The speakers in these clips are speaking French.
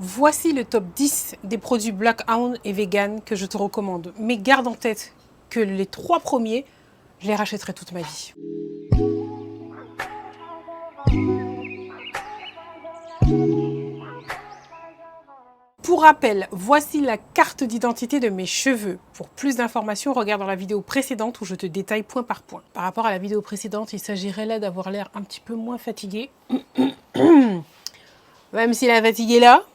Voici le top 10 des produits Blackhound et vegan que je te recommande. Mais garde en tête que les 3 premiers, je les rachèterai toute ma vie. Pour rappel, voici la carte d'identité de mes cheveux. Pour plus d'informations, regarde dans la vidéo précédente où je te détaille point par point. Par rapport à la vidéo précédente, il s'agirait là d'avoir l'air un petit peu moins fatigué. Même si la fatigue est là,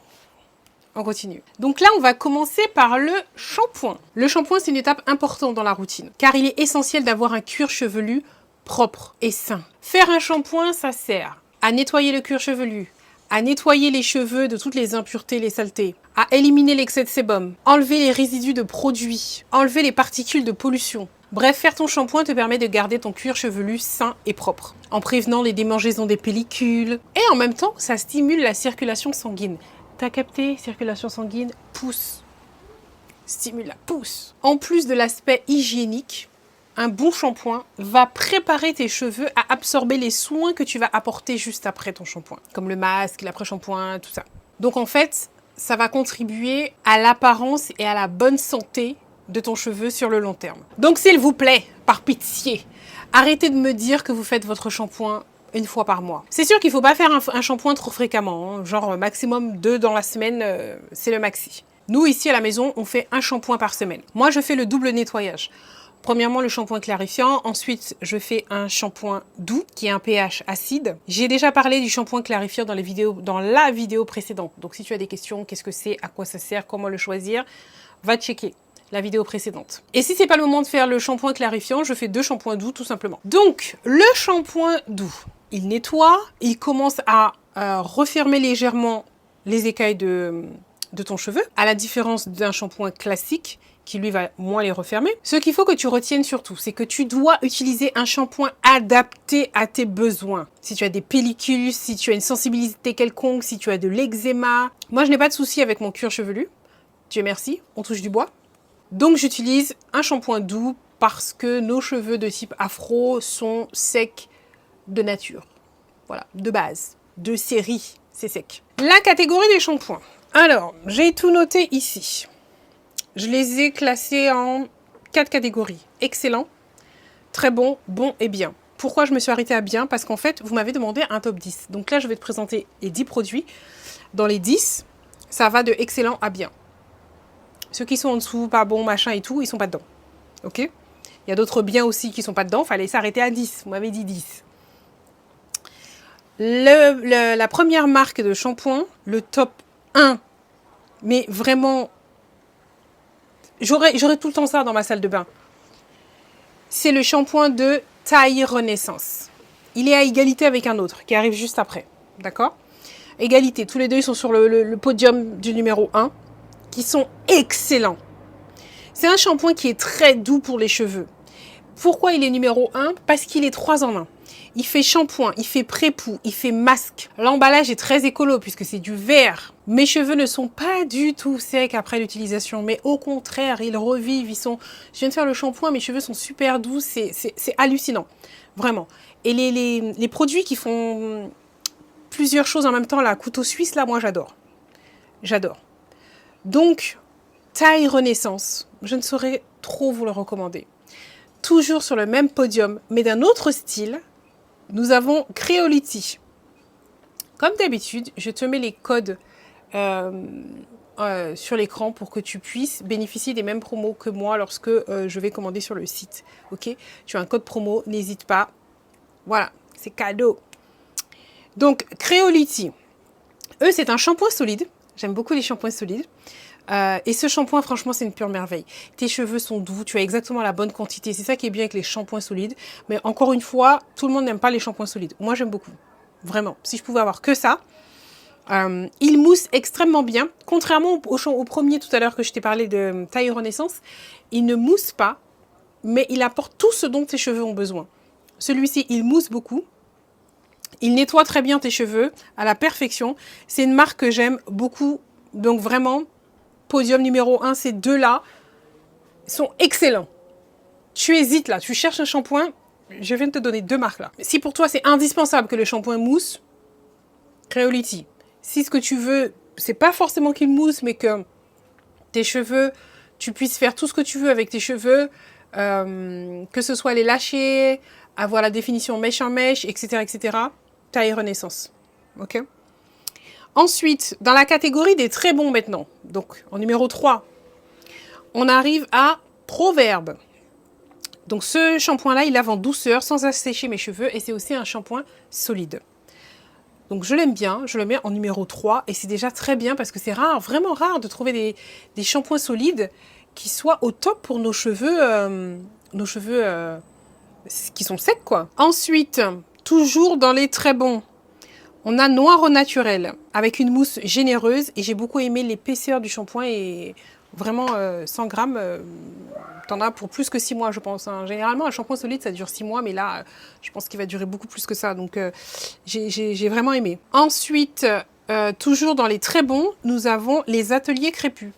on continue. Donc là, on va commencer par le shampoing. Le shampoing, c'est une étape importante dans la routine, car il est essentiel d'avoir un cuir chevelu propre et sain. Faire un shampoing, ça sert à nettoyer le cuir chevelu, à nettoyer les cheveux de toutes les impuretés, les saletés, à éliminer l'excès de sébum, enlever les résidus de produits, enlever les particules de pollution. Bref, faire ton shampoing te permet de garder ton cuir chevelu sain et propre, en prévenant les démangeaisons des pellicules. Et en même temps, ça stimule la circulation sanguine. T'as capté? Circulation sanguine, pousse. Stimule la pousse. En plus de l'aspect hygiénique, un bon shampoing va préparer tes cheveux à absorber les soins que tu vas apporter juste après ton shampoing, comme le masque, l'après-shampoing, tout ça. Donc en fait, ça va contribuer à l'apparence et à la bonne santé de ton cheveu sur le long terme. Donc s'il vous plaît, par pitié, arrêtez de me dire que vous faites votre shampoing une fois par mois. C'est sûr qu'il ne faut pas faire un shampoing trop fréquemment, hein, genre maximum 2 dans la semaine, c'est le maxi. Nous, ici à la maison, on fait un shampoing par semaine. Moi, je fais le double nettoyage. Premièrement, le shampoing clarifiant. Ensuite, je fais un shampoing doux qui est un pH acide. J'ai déjà parlé du shampoing clarifiant dans la vidéo précédente. Donc, si tu as des questions, qu'est-ce que c'est, à quoi ça sert, comment le choisir, va checker la vidéo précédente. Et si c'est pas le moment de faire le shampoing clarifiant, je fais 2 shampoings doux tout simplement. Donc, le shampoing doux, il nettoie, il commence à refermer légèrement les écailles de ton cheveu, à la différence d'un shampoing classique qui lui va moins les refermer. Ce qu'il faut que tu retiennes surtout, c'est que tu dois utiliser un shampoing adapté à tes besoins. Si tu as des pellicules, si tu as une sensibilité quelconque, si tu as de l'eczéma. Moi, je n'ai pas de souci avec mon cuir chevelu. Dieu merci, on touche du bois. Donc, j'utilise un shampoing doux parce que nos cheveux de type afro sont secs de nature. Voilà, de base, de série, c'est sec. La catégorie des shampoings. Alors, j'ai tout noté ici. Je les ai classés en 4 catégories. Excellent, très bon, bon et bien. Pourquoi je me suis arrêtée à bien? Parce qu'en fait, vous m'avez demandé un top 10. Donc là, je vais te présenter les 10 produits. Dans les 10, ça va de excellent à bien. Ceux qui sont en dessous, pas bon, machin et tout, ils sont pas dedans. Ok? Il y a d'autres biens aussi qui sont pas dedans. Fallait s'arrêter à 10. Vous m'avez dit 10. La première marque de shampoing, le top 1, mais vraiment, j'aurais tout le temps ça dans ma salle de bain. C'est le shampoing de Taille Renaissance. Il est à égalité avec un autre qui arrive juste après. D'accord? Égalité. Tous les deux, ils sont sur le podium du numéro 1, qui sont excellents. C'est un shampoing qui est très doux pour les cheveux. Pourquoi il est numéro 1? Parce qu'il est 3 en 1. Il fait shampoing, il fait pré-poux, il fait masque. L'emballage est très écolo puisque c'est du verre. Mes cheveux ne sont pas du tout secs après l'utilisation, mais au contraire, ils revivent. Je viens de faire le shampoing, mes cheveux sont super doux, c'est hallucinant, vraiment. Et les produits qui font plusieurs choses en même temps, la couteau suisse, là, moi j'adore. J'adore. Donc, Taille Renaissance, je ne saurais trop vous le recommander. Toujours sur le même podium, mais d'un autre style, nous avons Creolity. Comme d'habitude, je te mets les codes sur l'écran pour que tu puisses bénéficier des mêmes promos que moi lorsque je vais commander sur le site. Ok? Tu as un code promo, n'hésite pas. Voilà, c'est cadeau. Donc, Creolity. Eux, c'est un shampoing solide. J'aime beaucoup les shampoings solides. Et ce shampoing, franchement, c'est une pure merveille. Tes cheveux sont doux, tu as exactement la bonne quantité. C'est ça qui est bien avec les shampoings solides. Mais encore une fois, tout le monde n'aime pas les shampoings solides. Moi, j'aime beaucoup. Vraiment. Si je pouvais avoir que ça. Il mousse extrêmement bien. Contrairement au premier tout à l'heure que je t'ai parlé de Taille Renaissance, il ne mousse pas, mais il apporte tout ce dont tes cheveux ont besoin. Celui-ci, il mousse beaucoup. Il nettoie très bien tes cheveux à la perfection. C'est une marque que j'aime beaucoup. Donc vraiment, podium numéro 1, ces deux-là sont excellents. Tu hésites là, tu cherches un shampoing, je viens de te donner 2 marques là. Si pour toi c'est indispensable que le shampoing mousse, Creolity. Si ce que tu veux c'est pas forcément qu'il mousse, mais que tes cheveux, tu puisses faire tout ce que tu veux avec tes cheveux, que ce soit les lâcher, avoir la définition mèche en mèche, etc., etc. Taille Renaissance. Ok. Ensuite, dans la catégorie des très bons maintenant, donc en numéro 3, on arrive à Proverbe. Donc ce shampoing-là, il lave en douceur sans assécher mes cheveux et c'est aussi un shampoing solide. Donc je l'aime bien, je le mets en numéro 3 et c'est déjà très bien parce que c'est rare, vraiment rare de trouver des shampoings solides qui soient au top pour nos cheveux qui sont secs quoi. Ensuite, toujours dans les très bons, on a Noir au naturel avec une mousse généreuse et j'ai beaucoup aimé l'épaisseur du shampoing et vraiment 100 grammes, t'en as pour plus que 6 mois je pense. Hein. Généralement un shampoing solide ça dure 6 mois mais là je pense qu'il va durer beaucoup plus que ça donc j'ai vraiment aimé. Ensuite, toujours dans les très bons, nous avons les Ateliers Crépus.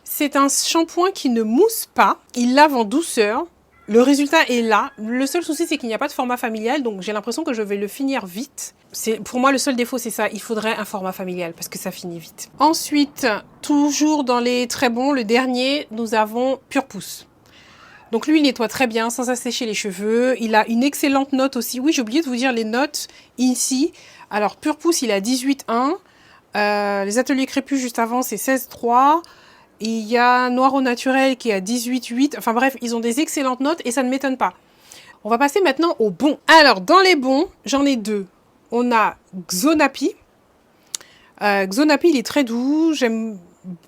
C'est un shampoing qui ne mousse pas, il lave en douceur. Le résultat est là. Le seul souci, c'est qu'il n'y a pas de format familial, donc j'ai l'impression que je vais le finir vite. Pour moi, le seul défaut, c'est ça. Il faudrait un format familial, parce que ça finit vite. Ensuite, toujours dans les très bons, le dernier, nous avons Pure Pousse. Donc lui, il nettoie très bien, sans assécher les cheveux. Il a une excellente note aussi. Oui, j'ai oublié de vous dire les notes ici. Alors, Pure Pousse, il a 18,1. Les Ateliers Crépus, juste avant, c'est 16,3. Il y a Noir au naturel qui est à 18,8. Enfin bref, ils ont des excellentes notes et ça ne m'étonne pas. On va passer maintenant aux bons. Alors, dans les bons, j'en ai deux. On a Xonapi. Xonapi, il est très doux. J'aime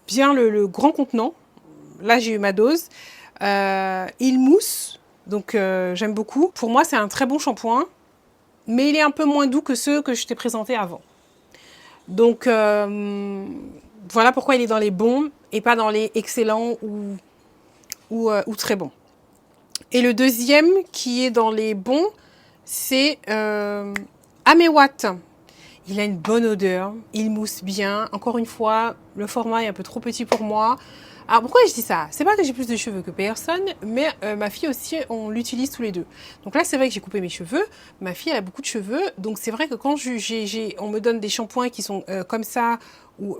bien le grand contenant. Là, j'ai eu ma dose. Il mousse, donc j'aime beaucoup. Pour moi, c'est un très bon shampoing. Mais il est un peu moins doux que ceux que je t'ai présentés avant. Donc, voilà pourquoi il est dans les bons et pas dans les excellents ou très bons. Et le deuxième qui est dans les bons, c'est Amewat. Il a une bonne odeur, il mousse bien. Encore une fois, le format est un peu trop petit pour moi. Alors pourquoi je dis ça? C'est pas que j'ai plus de cheveux que personne, mais ma fille aussi, on l'utilise tous les deux. Donc là, c'est vrai que j'ai coupé mes cheveux. Ma fille, elle a beaucoup de cheveux. Donc c'est vrai que quand on me donne des shampoings qui sont comme ça, ou...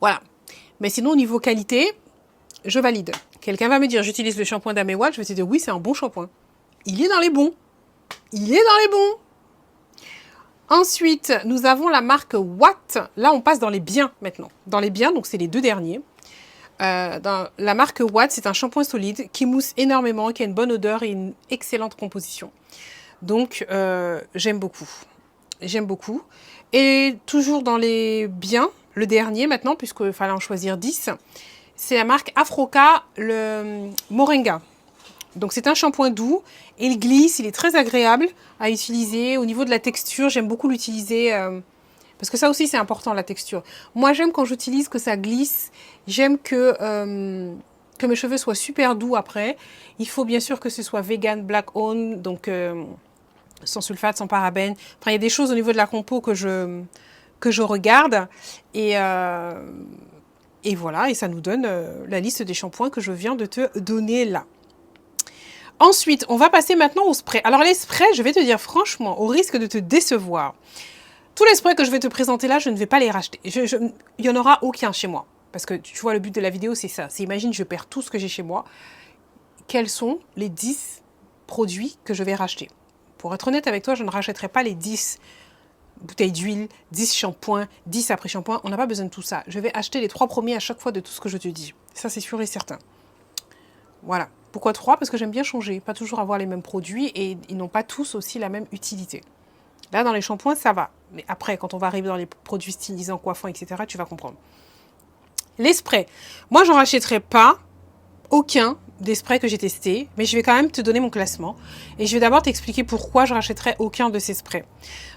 Voilà. Mais sinon, au niveau qualité, je valide. Quelqu'un va me dire, j'utilise le shampoing d'Amewat. Je vais te dire, oui, c'est un bon shampoing. Il est dans les bons. Il est dans les bons. Ensuite, nous avons la marque Watt. Là, on passe dans les biens maintenant. Dans les biens, donc c'est les deux derniers. Dans la marque Watt, c'est un shampoing solide qui mousse énormément, qui a une bonne odeur et une excellente composition. Donc, j'aime beaucoup. J'aime beaucoup. Et toujours dans les biens, le dernier maintenant, puisqu'il fallait en choisir 10, c'est la marque Afroca, le Moringa. Donc c'est un shampoing doux, il glisse, il est très agréable à utiliser. Au niveau de la texture, j'aime beaucoup l'utiliser, parce que ça aussi c'est important la texture. Moi j'aime quand j'utilise que ça glisse, j'aime que mes cheveux soient super doux après. Il faut bien sûr que ce soit vegan, black owned, donc sans sulfate, sans parabènes. Enfin il y a des choses au niveau de la compo que je regarde et voilà, et ça nous donne la liste des shampoings que je viens de te donner là. Ensuite, on va passer maintenant aux sprays. Alors les sprays, je vais te dire franchement, au risque de te décevoir, tous les sprays que je vais te présenter là, je ne vais pas les racheter. Il n'y en aura aucun chez moi. Parce que tu vois, le but de la vidéo, c'est ça. C'est imagine, je perds tout ce que j'ai chez moi. Quels sont les 10 produits que je vais racheter? Pour être honnête avec toi, je ne rachèterai pas les 10 bouteilles d'huile, 10 shampoings, 10 après-shampoings. On n'a pas besoin de tout ça. Je vais acheter les 3 premiers à chaque fois de tout ce que je te dis. Ça, c'est sûr et certain. Voilà. Pourquoi 3? Parce que j'aime bien changer, pas toujours avoir les mêmes produits et ils n'ont pas tous aussi la même utilité. Là, dans les shampoings, ça va. Mais après, quand on va arriver dans les produits stylisants, coiffants, etc., tu vas comprendre. Les sprays. Moi, j'en rachèterai pas aucun des sprays que j'ai testés, mais je vais quand même te donner mon classement. Et je vais d'abord t'expliquer pourquoi je rachèterai aucun de ces sprays.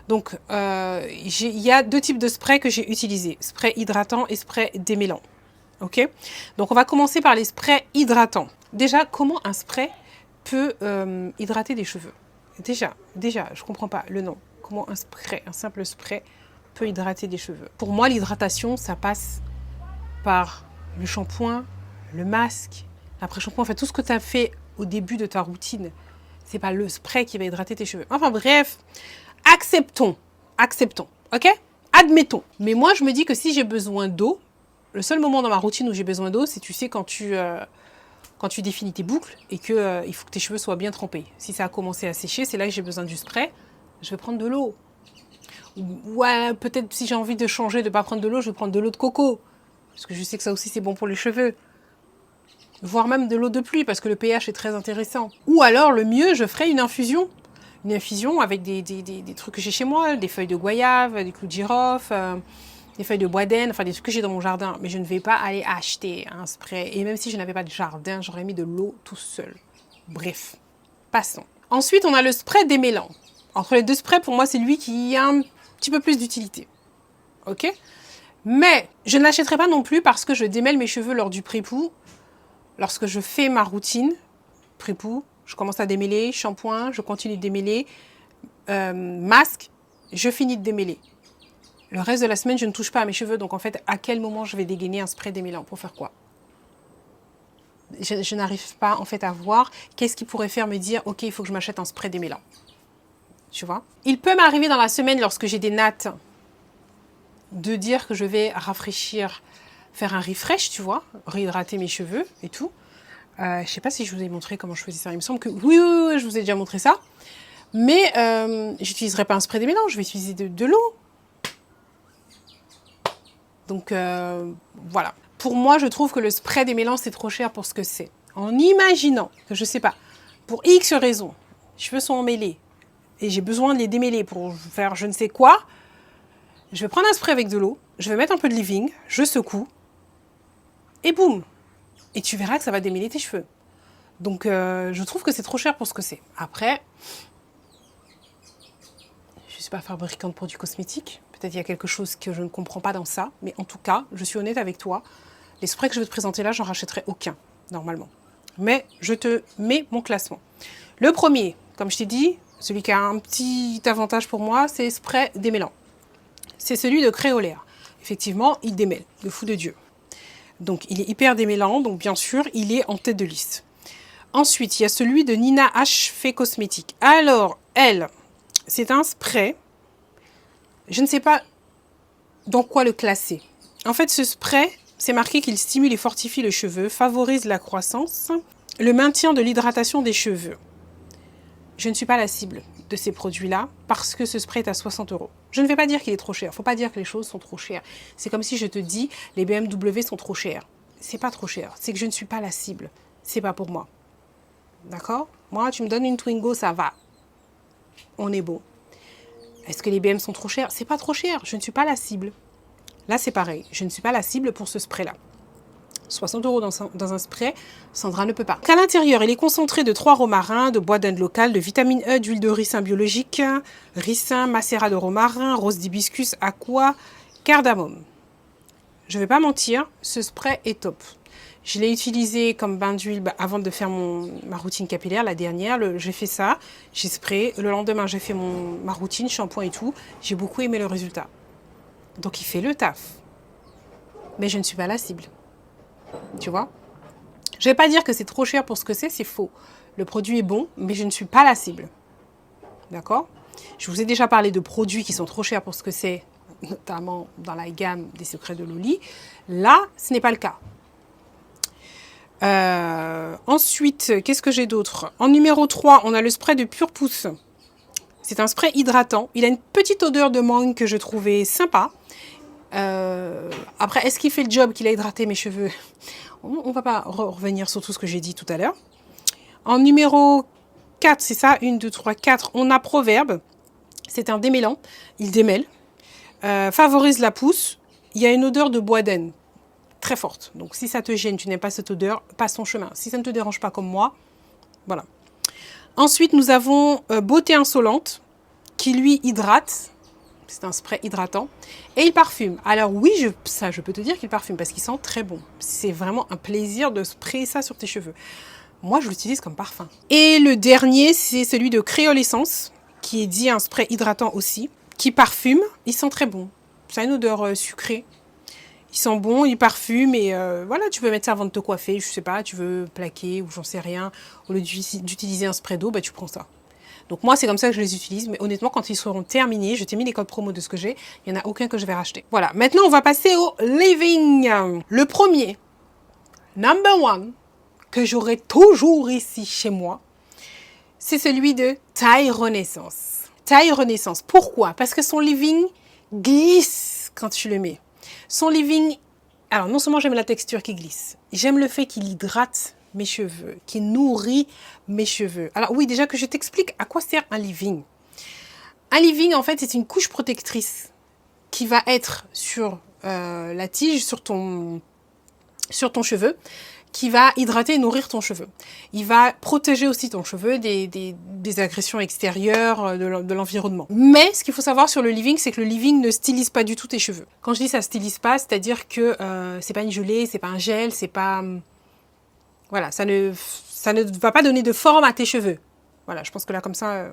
Donc, il y a 2 types de sprays que j'ai utilisés. Spray hydratant et spray démêlant. Ok? Donc, on va commencer par les sprays hydratants. Déjà, comment un spray peut hydrater des cheveux? Déjà, je comprends pas le nom. Comment un simple spray peut hydrater des cheveux? Pour moi, l'hydratation, ça passe par le shampoing, le masque, l'après-shampoing, enfin tout ce que tu as fait au début de ta routine. C'est pas le spray qui va hydrater tes cheveux. Enfin bref, acceptons, ok? Admettons. Mais moi, je me dis que si j'ai besoin d'eau, le seul moment dans ma routine où j'ai besoin d'eau, c'est, tu sais, quand tu définis tes boucles et que il faut que tes cheveux soient bien trempés. Si ça a commencé à sécher, c'est là que j'ai besoin du spray. Je vais prendre de l'eau. Ouais, peut-être si j'ai envie de changer, de ne pas prendre de l'eau, je vais prendre de l'eau de coco. Parce que je sais que ça aussi, c'est bon pour les cheveux. Voire même de l'eau de pluie, parce que le pH est très intéressant. Ou alors, le mieux, je ferai une infusion. Une infusion avec des trucs que j'ai chez moi, des feuilles de goyave, des clous de girofle, des feuilles de bois d'Inde, enfin des trucs que j'ai dans mon jardin. Mais je ne vais pas aller acheter un spray. Et même si je n'avais pas de jardin, j'aurais mis de l'eau tout seul. Bref, passons. Ensuite, on a le spray démêlant. Entre les deux sprays, pour moi, c'est lui qui a un petit peu plus d'utilité. Ok? Mais je ne l'achèterai pas non plus parce que je démêle mes cheveux lors du pré-pou. Lorsque je fais ma routine pré-pou, je commence à démêler, shampoing, je continue de démêler, masque, je finis de démêler. Le reste de la semaine, je ne touche pas à mes cheveux. Donc en fait, à quel moment je vais dégainer un spray démêlant? Pour faire quoi? Je n'arrive pas en fait à voir qu'est-ce qui pourrait faire me dire « Ok, il faut que je m'achète un spray démêlant. » Tu vois? Il peut m'arriver dans la semaine, lorsque j'ai des nattes, de dire que je vais rafraîchir, faire un refresh, tu vois, réhydrater mes cheveux et tout. Je ne sais pas si je vous ai montré comment je faisais ça. Il me semble que oui, je vous ai déjà montré ça. Mais j'utiliserai pas un spray démêlant, je vais utiliser de l'eau. Donc voilà. Pour moi, je trouve que le spray démêlant, c'est trop cher pour ce que c'est. En imaginant que, je sais pas, pour X raisons, les cheveux sont emmêlés et j'ai besoin de les démêler pour faire je ne sais quoi, je vais prendre un spray avec de l'eau, je vais mettre un peu de leave-in, je secoue et boum. Et tu verras que ça va démêler tes cheveux. Donc je trouve que c'est trop cher pour ce que c'est. Après, je ne suis pas fabricante de produits cosmétiques. Peut-être il y a quelque chose que je ne comprends pas dans ça. Mais en tout cas, je suis honnête avec toi. Les sprays que je vais te présenter là, j'en rachèterai aucun, normalement. Mais je te mets mon classement. Le premier, comme je t'ai dit, celui qui a un petit avantage pour moi, c'est spray démêlant. C'est celui de Créolaire. Effectivement, il démêle, de fou de Dieu. Donc, il est hyper démêlant. Donc, bien sûr, il est en tête de liste. Ensuite, il y a celui de Nina H. Fait Cosmétique. Alors, elle, c'est un spray. Je ne sais pas dans quoi le classer. En fait, ce spray, c'est marqué qu'il stimule et fortifie le cheveu, favorise la croissance, le maintien de l'hydratation des cheveux. Je ne suis pas la cible de ces produits-là parce que ce spray est à 60 €. Je ne vais pas dire qu'il est trop cher. Il ne faut pas dire que les choses sont trop chères. C'est comme si je te dis les BMW sont trop chers. C'est pas trop cher. C'est que je ne suis pas la cible. C'est pas pour moi. D'accord? Moi, tu me donnes une Twingo, ça va. On est beau. Est-ce que les BM sont trop chers? C'est pas trop cher. Je ne suis pas la cible. Là, c'est pareil. Je ne suis pas la cible pour ce spray-là. 60 € dans un spray, Sandra ne peut pas. À l'intérieur, il est concentré de 3 romarins, de bois d'Inde local, de vitamine E, d'huile de ricin biologique, ricin, macérat de romarin, rose d'hibiscus, aqua, cardamome. Je ne vais pas mentir, ce spray est top. Je l'ai utilisé comme bain d'huile avant de faire ma routine capillaire, la dernière. J'ai fait ça, j'ai sprayé. Le lendemain, j'ai fait ma routine, shampoing et tout. J'ai beaucoup aimé le résultat. Donc, il fait le taf. Mais je ne suis pas la cible. Tu vois? Je ne vais pas dire que c'est trop cher pour ce que c'est faux. Le produit est bon, mais je ne suis pas la cible. D'accord? Je vous ai déjà parlé de produits qui sont trop chers pour ce que c'est, notamment dans la gamme des secrets de Loli. Là, ce n'est pas le cas. Ensuite, qu'est-ce que j'ai d'autre? En numéro 3, on a le spray de Pure Pousse. C'est un spray hydratant. Il a une petite odeur de mangue que je trouvais sympa. Après, est-ce qu'il fait le job, qu'il a hydraté mes cheveux? On ne va pas revenir sur tout ce que j'ai dit tout à l'heure. En numéro 4, c'est ça, 1, 2, 3, 4, on a Proverbe. C'est un démêlant. Il démêle. Favorise la pousse. Il y a une odeur de bois d'Inde très forte. Donc, si ça te gêne, tu n'aimes pas cette odeur, passe ton chemin. Si ça ne te dérange pas comme moi, voilà. Ensuite, nous avons Beauté Insolente, qui lui hydrate. C'est un spray hydratant. Et il parfume. Alors oui, je peux te dire qu'il parfume parce qu'il sent très bon. C'est vraiment un plaisir de sprayer ça sur tes cheveux. Moi, je l'utilise comme parfum. Et le dernier, c'est celui de Créole Essence, qui est dit un spray hydratant aussi, qui parfume. Il sent très bon. Ça a une odeur sucrée. Il sent bon, il parfume et voilà, tu peux mettre ça avant de te coiffer. Je sais pas, tu veux plaquer ou j'en sais rien. Au lieu d'utiliser un spray d'eau, bah, tu prends ça. Donc moi, c'est comme ça que je les utilise. Mais honnêtement, quand ils seront terminés, je t'ai mis les codes promo de ce que j'ai. Il n'y en a aucun que je vais racheter. Voilà. Maintenant, on va passer au living. Le premier, number one, que j'aurai toujours ici chez moi, c'est celui de Taille Renaissance. Taille Renaissance. Pourquoi? Parce que son living glisse quand tu le mets. Son living... Alors, non seulement j'aime la texture qui glisse, j'aime le fait qu'il hydrate mes cheveux, qu'il nourrit mes cheveux. Alors oui, déjà que je t'explique à quoi sert un leave-in. Un leave-in, en fait, c'est une couche protectrice qui va être sur la tige, sur ton cheveu, qui va hydrater et nourrir ton cheveu. Il va protéger aussi ton cheveu des agressions extérieures, de l'environnement. Mais ce qu'il faut savoir sur le leave-in, c'est que le leave-in ne stylise pas du tout tes cheveux. Quand je dis ça stylise pas, c'est-à-dire que c'est pas une gelée, c'est pas un gel, c'est pas... Voilà, ça ne va pas donner de forme à tes cheveux. Voilà, je pense que là, comme ça,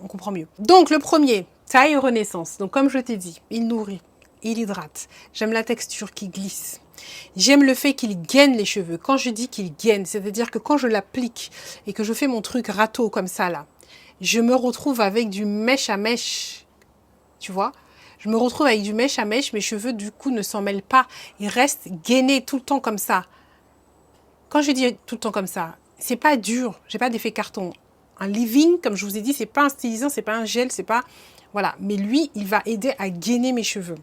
on comprend mieux. Donc, le premier, Taille Renaissance. Donc, comme je t'ai dit, il nourrit, il hydrate. J'aime la texture qui glisse. J'aime le fait qu'il gaine les cheveux. Quand je dis qu'il gaine, c'est-à-dire que quand je l'applique et que je fais mon truc râteau comme ça, là, je me retrouve avec du mèche à mèche. Tu vois ? Je me retrouve avec du mèche à mèche. Mes cheveux, du coup, ne s'en mêlent pas. Ils restent gainés tout le temps comme ça. Quand je dis tout le temps comme ça, c'est pas dur, j'ai pas d'effet carton. Un leave-in, comme je vous ai dit, c'est pas un stylisant, c'est pas un gel, c'est pas... Voilà, mais lui, il va aider à gainer mes cheveux.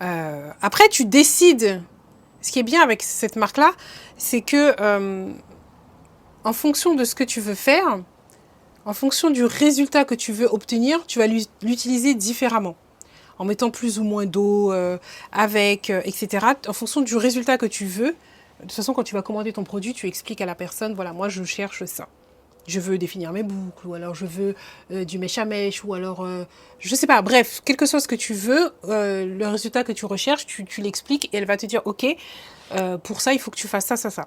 Après, tu décides... Ce qui est bien avec cette marque-là, c'est que en fonction de ce que tu veux faire, en fonction du résultat que tu veux obtenir, tu vas l'utiliser différemment. En mettant plus ou moins d'eau, etc. En fonction du résultat que tu veux. De toute façon, quand tu vas commander ton produit, tu expliques à la personne, voilà, moi je cherche ça. Je veux définir mes boucles, ou alors je veux du mèche à mèche, ou alors, je sais pas, bref, quelque chose que tu veux, le résultat que tu recherches, tu l'expliques et elle va te dire, ok, pour ça, il faut que tu fasses ça, ça, ça.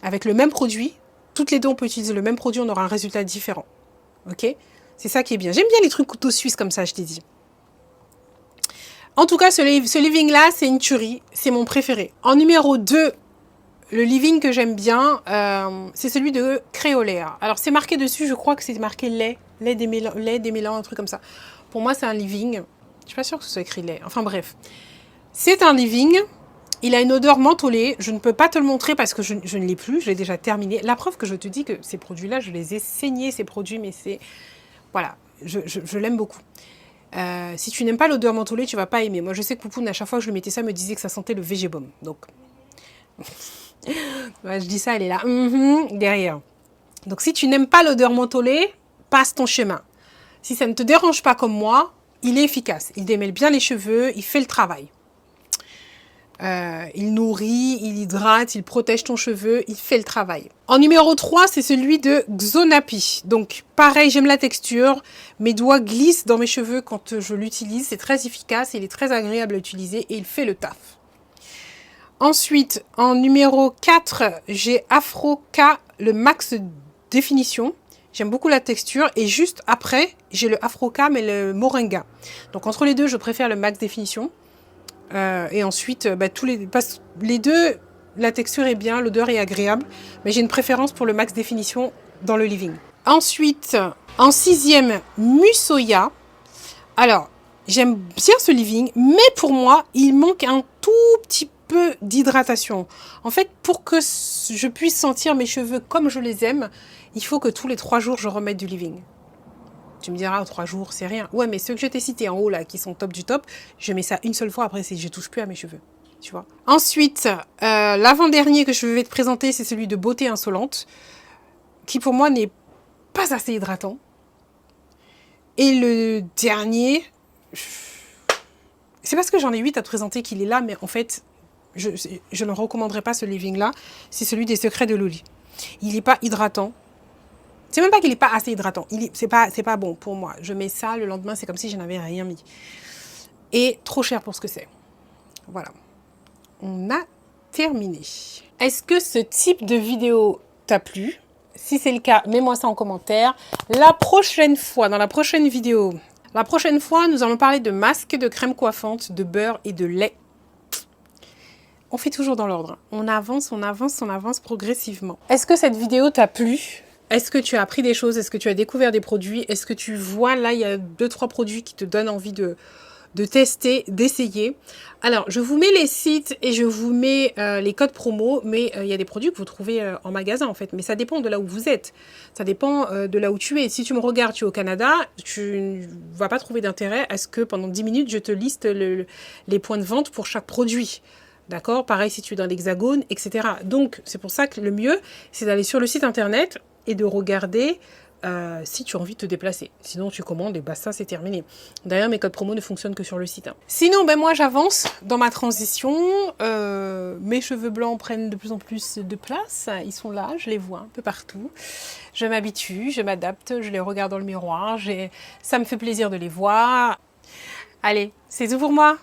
Avec le même produit, toutes les deux, on peut utiliser le même produit, on aura un résultat différent. Ok? C'est ça qui est bien. J'aime bien les trucs couteau suisse comme ça, je t'ai dit. En tout cas, ce living-là, c'est une tuerie, c'est mon préféré. En numéro 2, le leave-in que j'aime bien, c'est celui de Créolea. Alors, c'est marqué dessus, je crois que c'est marqué lait des mélans, un truc comme ça. Pour moi, c'est un leave-in. Je suis pas sûre que ce soit écrit lait. Enfin, bref. C'est un leave-in. Il a une odeur mentholée. Je ne peux pas te le montrer parce que je ne l'ai plus. Je l'ai déjà terminé. La preuve que je te dis que ces produits-là, je les ai saignés, ces produits, mais c'est... Voilà, je l'aime beaucoup. Si tu n'aimes pas l'odeur mentholée, tu vas pas aimer. Moi, je sais que Poupoune, à chaque fois que je lui mettais ça, me disait que ça sentait le végébaume. Donc... Ouais, je dis ça, elle est là, derrière. Donc, si tu n'aimes pas l'odeur mentholée, passe ton chemin. Si ça ne te dérange pas comme moi, il est efficace. Il démêle bien les cheveux, il fait le travail. Il nourrit, il hydrate, il protège ton cheveu, il fait le travail. En numéro 3, c'est celui de Xonapi. Donc, pareil, j'aime la texture. Mes doigts glissent dans mes cheveux quand je l'utilise. C'est très efficace, il est très agréable à utiliser et il fait le taf. Ensuite, en numéro 4, j'ai Afro-K, le Max Définition. J'aime beaucoup la texture. Et juste après, j'ai le Afro-K, mais le Moringa. Donc, entre les deux, je préfère le Max Définition. Et ensuite, les deux, la texture est bien, l'odeur est agréable. Mais j'ai une préférence pour le Max Définition dans le living. Ensuite, en 6e, Musoya. Alors, j'aime bien ce living, mais pour moi, il manque un tout petit peu d'hydratation. En fait, pour que je puisse sentir mes cheveux comme je les aime, il faut que tous les 3 jours, je remette du living. Tu me diras, 3 jours, c'est rien. Ouais, mais ceux que je t'ai cités en haut, là, qui sont top du top, je mets ça une seule fois, après, je touche plus à mes cheveux. Tu vois. Ensuite, l'avant-dernier que je vais te présenter, c'est celui de Beauté Insolente, qui pour moi n'est pas assez hydratant. Et le dernier, c'est parce que j'en ai 8 à te présenter qu'il est là, mais en fait, je ne recommanderais pas ce living-là. C'est celui des Secrets de Loli. Il n'est pas hydratant. C'est même pas qu'il n'est pas assez hydratant. C'est pas bon pour moi. Je mets ça, le lendemain, c'est comme si je n'avais rien mis. Et trop cher pour ce que c'est. Voilà. On a terminé. Est-ce que ce type de vidéo t'a plu? Si c'est le cas, mets-moi ça en commentaire. La prochaine fois, dans la prochaine vidéo, nous allons parler de masques, de crème coiffante, de beurre et de lait. On fait toujours dans l'ordre. On avance progressivement. Est-ce que cette vidéo t'a plu? Est-ce que tu as appris des choses? Est-ce que tu as découvert des produits? Est-ce que tu vois, là, il y a 2-3 produits qui te donnent envie de tester, d'essayer. Alors, je vous mets les sites et je vous mets les codes promo, mais il y a des produits que vous trouvez en magasin, en fait. Mais ça dépend de là où vous êtes. Ça dépend de là où tu es. Si tu me regardes, tu es au Canada, tu ne vas pas trouver d'intérêt à ce que pendant 10 minutes, je te liste les points de vente pour chaque produit. D'accord? Pareil si tu es dans l'Hexagone, etc. Donc, c'est pour ça que le mieux, c'est d'aller sur le site internet et de regarder si tu as envie de te déplacer. Sinon, tu commandes et basta, c'est terminé. D'ailleurs, mes codes promo ne fonctionnent que sur le site. Sinon, ben moi, j'avance dans ma transition. Mes cheveux blancs prennent de plus en plus de place. Ils sont là, je les vois un peu partout. Je m'habitue, je m'adapte, je les regarde dans le miroir. Ça me fait plaisir de les voir. Allez, c'est tout pour moi.